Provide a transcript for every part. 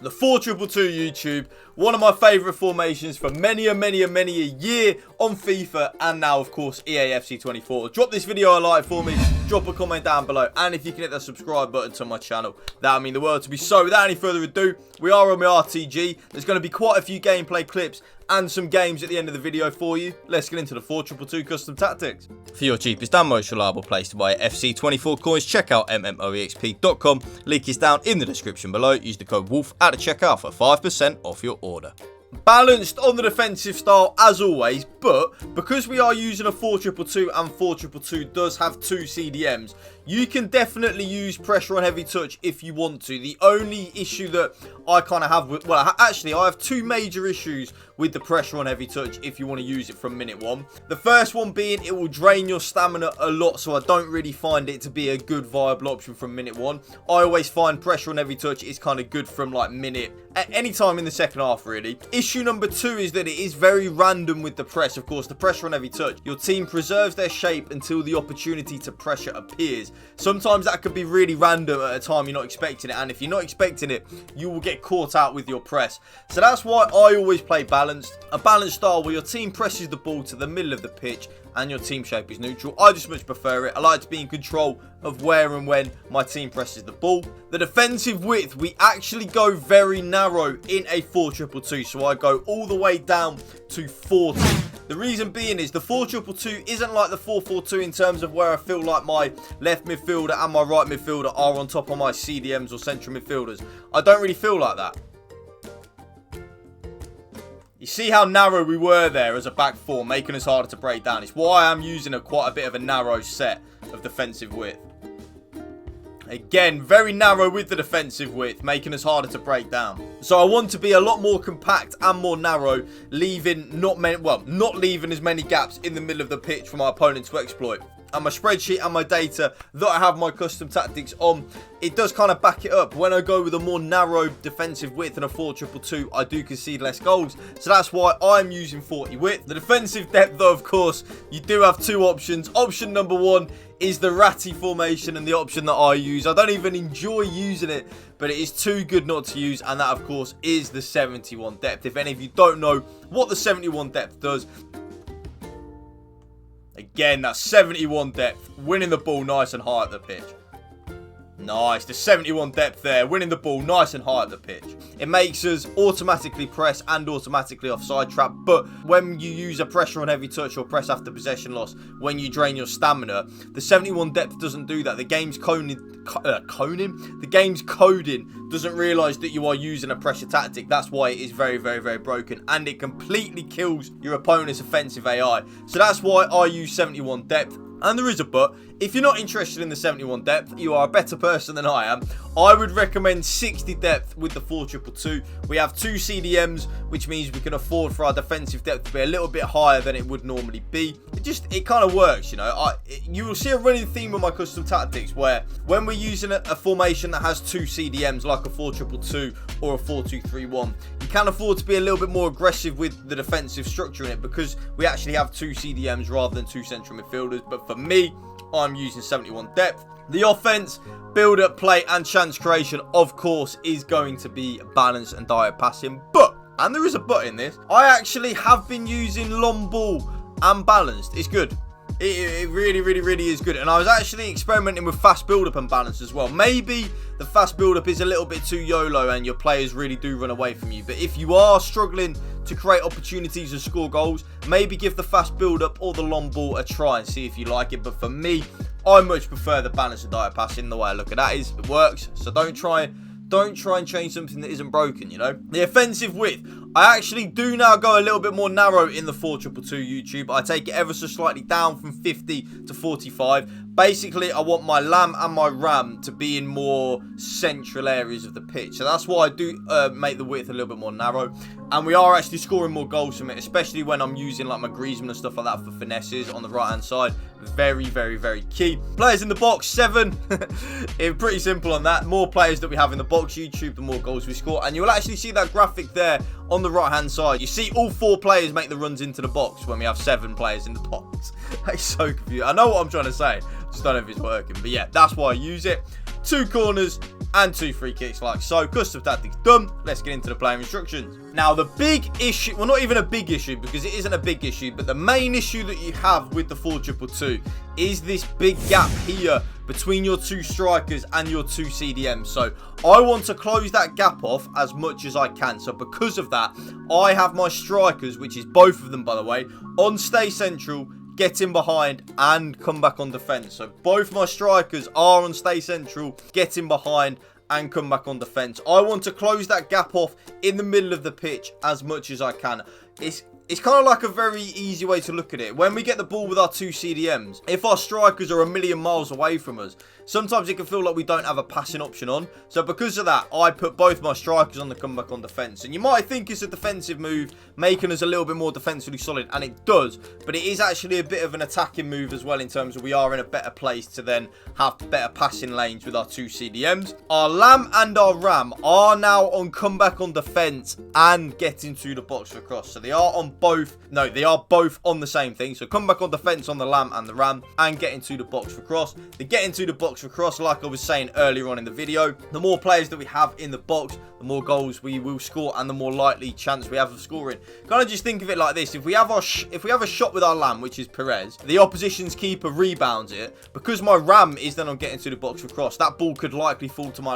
The 4-2-2 YouTube, one of my favourite formations for many a year on FIFA and now of course EAFC 24. Drop this video a like for me, drop a comment down below, and if you can hit that subscribe button to my channel, that would mean the world to me. So without any further ado, we are on my RTG. There's going to be quite a few gameplay clips and some games at the end of the video for you. Let's get into the 4-2-2 custom tactics. For your cheapest and most reliable place to buy FC24 coins, check out MMOEXP.com. Link is down in the description below. Use the code WOLF at the checkout for 5% off your order. Balanced on the defensive style as always, but because we are using a 4-2-2 and 4-2-2 does have two CDMs, you can definitely use pressure on heavy touch if you want to. The only issue that I kind of have with, well, actually I have two major issues with the pressure on heavy touch if you want to use it from minute one. The first one being it will drain your stamina a lot, so I don't really find it to be a good viable option from minute one. I always find pressure on heavy touch is kind of good from like minute, at any time in the second half really. Issue number two is that it is very random with the press. Of course, the pressure on heavy touch, your team preserves their shape until the opportunity to pressure appears. Sometimes that could be really random at a time you're not expecting it, and if you're not expecting it, you will get caught out with your press. So that's why I always play balanced. A balanced style where your team presses the ball to the middle of the pitch and your team shape is neutral. I just much prefer it. I like to be in control of where and when my team presses the ball. The defensive width, we actually go very narrow in a 4-2-2, so I go all the way down to 40. The reason being is the 4-2-2 isn't like the 4-4-2 in terms of where I feel like my left midfielder and my right midfielder are on top of my CDMs or central midfielders. I don't really feel like that. You see how narrow we were there as a back four, making us harder to break down. It's why I'm using quite a bit of a narrow set of defensive width. Again, very narrow with the defensive width, making us harder to break down. So I want to be a lot more compact and more narrow, leaving not leaving as many gaps in the middle of the pitch for my opponent to exploit. And my spreadsheet and my data that I have my custom tactics on, it does kind of back it up. When I go with a more narrow defensive width and a 4-2-2, I do concede less goals. So that's why I'm using 40 width. The defensive depth, though, of course, you do have two options. Option number one is the ratty formation, and the option that I use, I don't even enjoy using it, but it is too good not to use, and that, of course, is the 71 depth. If any of you don't know what the 71 depth does, again, that's 71 depth, winning the ball nice and high at the pitch. Nice, the 71 depth there, winning the ball nice and high at the pitch. It makes us automatically press and automatically offside trap, but when you use a pressure on heavy touch or press after possession loss, when you drain your stamina, the 71 depth doesn't do that. The game's coding doesn't realise that you are using a pressure tactic. That's why it is very broken, and it completely kills your opponent's offensive AI. So that's why I use 71 depth. And there is a but. If you're not interested in the 71 depth, you are a better person than I am. I would recommend 60 depth with the 4-2-2. We have two CDMs, which means we can afford for our defensive depth to be a little bit higher than it would normally be. It kind of works, you know. You will see a running theme with my custom tactics where when we're using a formation that has two CDMs, like a 4-2-2 or a 4-2-3-1, you can afford to be a little bit more aggressive with the defensive structure in it because we actually have two CDMs rather than two central midfielders. But for me, I'm using 71 depth. The offense, build up, play, and chance creation, of course, is going to be balanced and direct passing. But, and there is a but in this, I actually have been using long ball and balanced. It's good. It really is good. And I was actually experimenting with fast build-up and balance as well. Maybe the fast build-up is a little bit too YOLO and your players really do run away from you. But if you are struggling to create opportunities and score goals, maybe give the fast build-up or the long ball a try and see if you like it. But for me, I much prefer the balance and direct passing. The way I look at that is it works. So don't try and change something that isn't broken, you know. The offensive width, I actually do now go a little bit more narrow in the 4-2-2 YouTube. I take it ever so slightly down from 50 to 45. Basically, I want my lamb and my ram to be in more central areas of the pitch. So that's why I do make the width a little bit more narrow. And we are actually scoring more goals from it, especially when I'm using like my Griezmann and stuff like that for finesses on the right-hand side. Very key. Players in the box, 7. It's pretty simple on that. More players that we have in the box, YouTube, the more goals we score. And you'll actually see that graphic there on the right-hand side. You see all 4 players make the runs into the box when we have 7 players in the box. That's so confusing. I know what I'm trying to say. Just don't know if it's working. But yeah, that's why I use it. 2 corners, and 2 free kicks like so. Custom tactics done. Let's get into the playing instructions. Now, the big issue, well, not even a big issue because it isn't a big issue, but the main issue that you have with the 4-2-2 is this big gap here between your 2 strikers and your 2 CDMs. So I want to close that gap off as much as I can. So because of that, I have my strikers, which is both of them, by the way, on stay central, get in behind, and come back on defence. So both my strikers are on stay central, get in behind, and come back on defence. I want to close that gap off in the middle of the pitch as much as I can. It's kind of like a very easy way to look at it. When we get the ball with our 2 CDMs, if our strikers are a million miles away from us, sometimes it can feel like we don't have a passing option on. So because of that, I put both my strikers on the comeback on defence. And you might think it's a defensive move, making us a little bit more defensively solid, and it does. But it is actually a bit of an attacking move as well, in terms of we are in a better place to then have better passing lanes with our 2 CDMs. Our Lamb and our Ram are now on comeback on defence and get into the box for cross. So they are on both. No, they are both on the same thing. So come back on defence on the Lamb and the Ram and get into the box for cross. They get into the box for cross, like I was saying earlier on in the video. The more players that we have in the box, the more goals we will score and the more likely chance we have of scoring. Kind of just think of it like this. If we have a shot with our Lamb, which is Perez, the opposition's keeper rebounds it. Because my Ram is then on getting to the box for cross, that ball could likely fall to my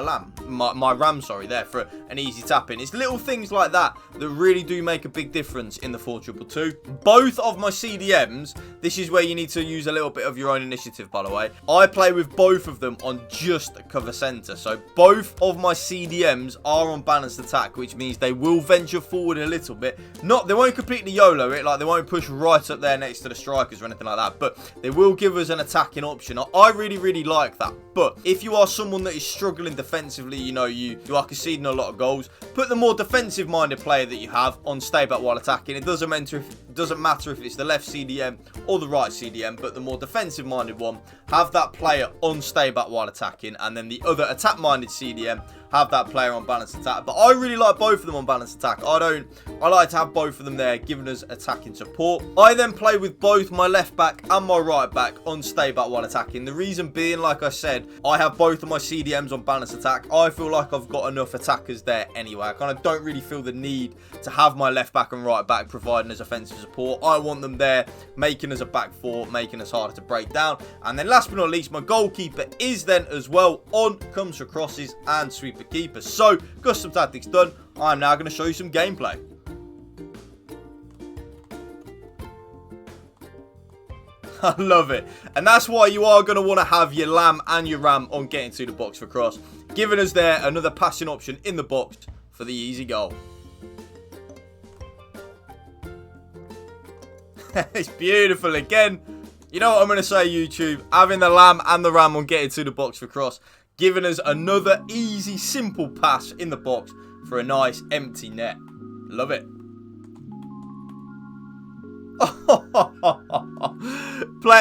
Ram, sorry, there for an easy tap in. It's little things like that that really do make a big difference in the 4-2-2. Both of my CDMs, this is where you need to use a little bit of your own initiative, by the way. I play with both of them on just cover centre. So both of my CDMs are on balanced attack, which means they will venture forward a little bit. They won't completely YOLO it, like they won't push right up there next to the strikers or anything like that, but they will give us an attacking option. I really, really like that. But if you are someone that is struggling defensively, you know, you are conceding a lot of goals, put the more defensive minded player that you have on stay back while attacking. It doesn't matter if it's the left CDM or the right CDM, but the more defensive minded one, have that player on stay back while attacking, and then the other attack minded CDM, have that player on balanced attack. But I really like both of them on balanced attack. I like to have both of them there, giving us attacking support. I then play with both my left back and my right back on stay back while attacking. The reason being, like I said, I have both of my CDMs on balanced attack. I feel like I've got enough attackers there anyway. I kind of don't really feel the need to have my left back and right back providing us offensive support. I want them there, making us a back four, making us harder to break down. And then last but not least, my goalkeeper is then as well on comes for crosses and sweeper keeper. So custom tactics done. I'm now going to show you some gameplay. I love it. And that's why you are going to want to have your Lamb and your Ram on getting to the box for cross, giving us there another passing option in the box for the easy goal. It's beautiful again. You know what I'm going to say, YouTube? Having the Lamb and the Ram on getting to the box for cross, giving us another easy, simple pass in the box for a nice empty net. Love it.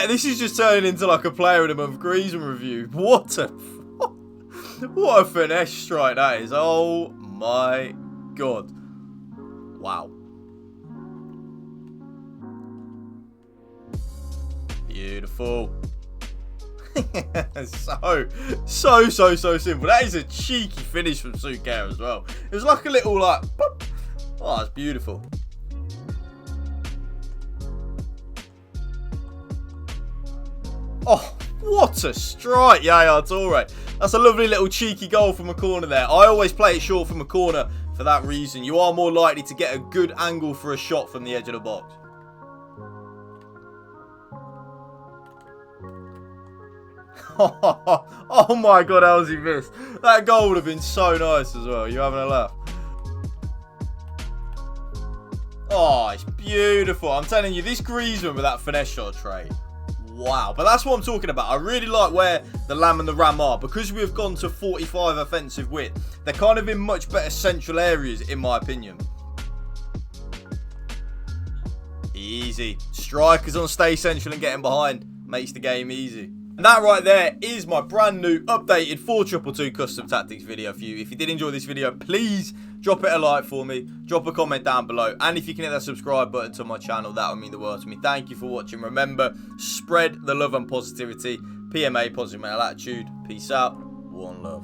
This is just turning into like a player of the month Griezmann review. What a finesse strike that is. Oh my god. Wow. Beautiful. so simple. That is a cheeky finish from Sukar as well. It was like a little like pop. Oh, it's beautiful. Oh, what a strike, Yaya Toure. That's a lovely little cheeky goal from a corner there. I always play it short from a corner for that reason. You are more likely to get a good angle for a shot from the edge of the box. Oh my god, how's he missed? That goal would have been so nice as well. You having a laugh? Oh, it's beautiful. I'm telling you, this Griezmann with that finesse shot trait. Wow. But that's what I'm talking about. I really like where the Lamb and the Ram are. Because we've gone to 45 offensive width, they're kind of in much better central areas, in my opinion. Easy. Strikers on stay central and getting behind makes the game easy. And that right there is my brand new updated 4-2-2 custom tactics video for you. If you did enjoy this video, please drop it a like for me. Drop a comment down below. And if you can hit that subscribe button to my channel, that would mean the world to me. Thank you for watching. Remember, spread the love and positivity. PMA, positive mental attitude. Peace out. One love.